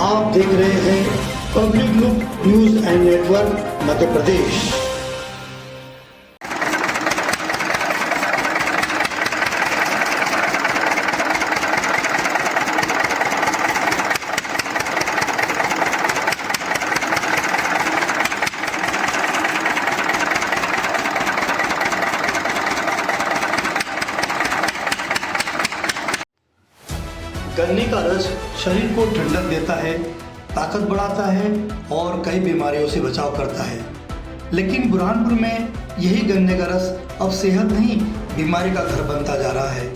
आप देख रहे हैं public look news and network Madhya Pradesh. गन्ने का रस शरीर को ठंडक देता है, ताकत बढ़ाता है और कई बीमारियों से बचाव करता है। लेकिन बुरहानपुर में यही गन्ने का रस अब सेहत नहीं बीमारी का घर बनता जा रहा है।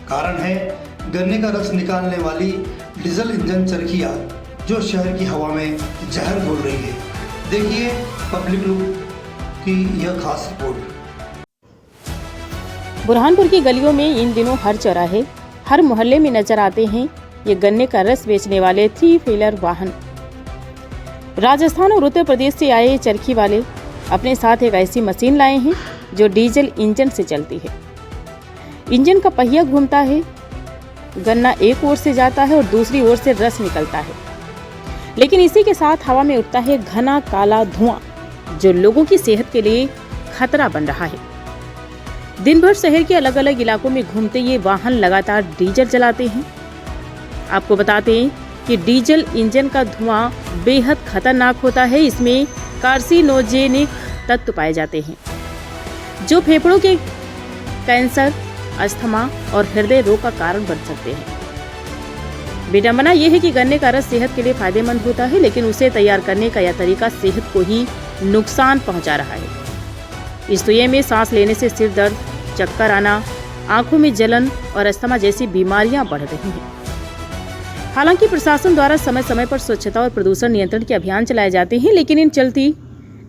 कारण है गन्ने का रस निकालने वाली डीजल इंजन चरखियाँ जो शहर की हवा में जहर घोल रही है। देखिए पब्लिक लुक की यह खास रिपोर्ट। बुरहानपुर की गलियों में इन दिनों हर चौराहे हर मोहल्ले में नजर आते हैं ये गन्ने का रस बेचने वाले 3 व्हीलर वाहन। राजस्थान और उत्तर प्रदेश से आए चरखी वाले अपने साथ एक ऐसी मशीन लाए हैं जो डीजल इंजन से चलती है। इंजन का पहिया घूमता है, गन्ना एक ओर से जाता है और दूसरी ओर से रस निकलता है। लेकिन इसी के साथ हवा में उठता है घना काला धुआं जो लोगों की सेहत के लिए खतरा बन रहा है। दिन भर शहर के अलग अलग इलाकों में घूमते ये वाहन लगातार डीजल जलाते हैं। आपको बताते हैं कि डीजल इंजन का धुआं बेहद खतरनाक होता है। इसमें कार्सिनोजेनिक तत्व पाए जाते हैं जो फेफड़ों के कैंसर, अस्थमा और हृदय रोग का कारण बन सकते हैं। विडंबना यह है कि गन्ने का रस सेहत के लिए फायदेमंद होता है, लेकिन उसे तैयार करने का यह तरीका सेहत को ही नुकसान पहुंचा रहा है। इस धुएं में सांस लेने से सिर दर्द, चक्कर आना, आंखों में जलन और अस्थमा जैसी बीमारियां बढ़ रही हैं। हालांकि प्रशासन द्वारा समय समय पर स्वच्छता और प्रदूषण नियंत्रण के अभियान चलाए जाते हैं, लेकिन इन चलती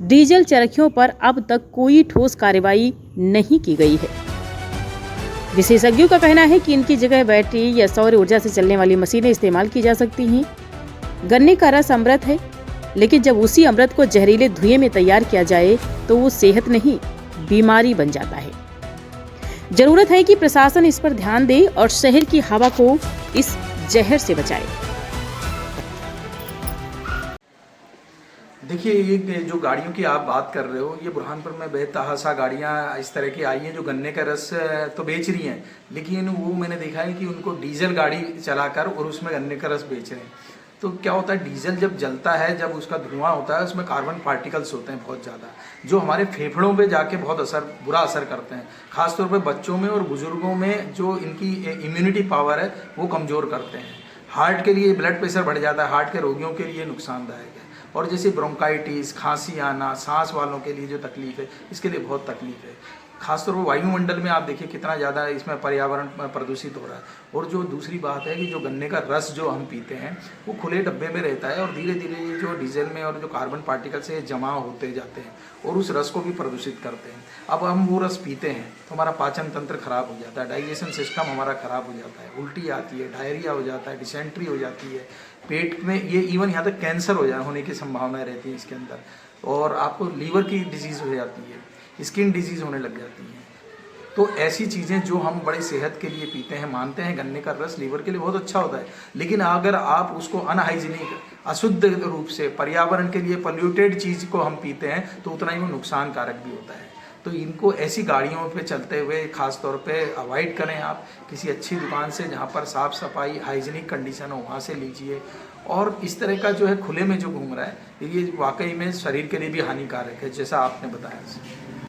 डीजल चरखियों पर अब तक कोई ठोस कार्रवाई नहीं की गई है। विशेषज्ञों का कहना है कि इनकी जगह बैटरी या सौर ऊर्जा से चलने वाली मशीनें इस्तेमाल की जा सकती हैं। गन्ने का रस अमृत है, लेकिन जब उसी अमृत को जहरीले धुएं में तैयार किया जाए तो वो सेहत नहीं बीमारी बन जाता है। जरूरत है कि प्रशासन इस पर ध्यान दे और शहर की हवा को इस जहर से बचाए। देखिए, ये जो गाड़ियों की आप बात कर रहे हो, ये बुरहानपुर में बेतहाशा गाड़ियाँ इस तरह की आई हैं जो गन्ने का रस तो बेच रही हैं, लेकिन वो मैंने देखा है कि उनको डीजल गाड़ी चलाकर और उसमें गन्ने का रस बेच रहे हैं। तो क्या होता है, डीजल जब जलता है, जब उसका धुआं होता है, उसमें कार्बन पार्टिकल्स होते हैं बहुत ज़्यादा, जो हमारे फेफड़ों पे जाके बहुत बुरा असर करते हैं। खासतौर पे बच्चों में और बुजुर्गों में जो इनकी इम्यूनिटी पावर है वो कमज़ोर करते हैं। हार्ट के लिए ब्लड प्रेशर बढ़ जाता है, हार्ट के रोगियों के लिए नुकसानदायक है। और जैसे ब्रोंकाइटिस, खांसी आना, सांस वालों के लिए जो तकलीफ है, इसके लिए बहुत तकलीफ है। खासतौर पर वायुमंडल में आप देखिए कितना ज़्यादा इसमें पर्यावरण प्रदूषित हो रहा है। और जो दूसरी बात है कि जो गन्ने का रस जो हम पीते हैं वो खुले डब्बे में रहता है और धीरे धीरे ये जो डीजल में और जो कार्बन पार्टिकल से जमा होते जाते हैं और उस रस को भी प्रदूषित करते हैं। अब हम वो रस पीते हैं तो हमारा पाचन तंत्र खराब हो जाता है, डाइजेशन सिस्टम हमारा खराब हो जाता है, उल्टी आती है, डायरिया हो जाता है, डिसेंट्री हो जाती है, पेट में ये इवन यहाँ तक कैंसर होने की संभावना रहती है इसके अंदर, और आपको लीवर की डिजीज़ हो जाती है, स्किन डिजीज़ होने लग जाती है। तो ऐसी चीज़ें जो हम बड़ी सेहत के लिए पीते हैं, मानते हैं गन्ने का रस लीवर के लिए बहुत अच्छा होता है, लेकिन अगर आप उसको अनहाइजीनिक, अशुद्ध रूप से पर्यावरण के लिए पॉल्यूटेड चीज़ को हम पीते हैं तो उतना ही वो नुकसानकारक भी होता है। तो इनको ऐसी गाड़ियों पे चलते हुए खास तौर पे अवॉइड करें। आप किसी अच्छी दुकान से जहाँ पर साफ़ सफाई, हाइजीनिक कंडीशन हो, वहाँ से लीजिए। और इस तरह का जो है खुले में जो घूम रहा है, ये वाकई में शरीर के लिए भी हानिकारक है, जैसा आपने बताया।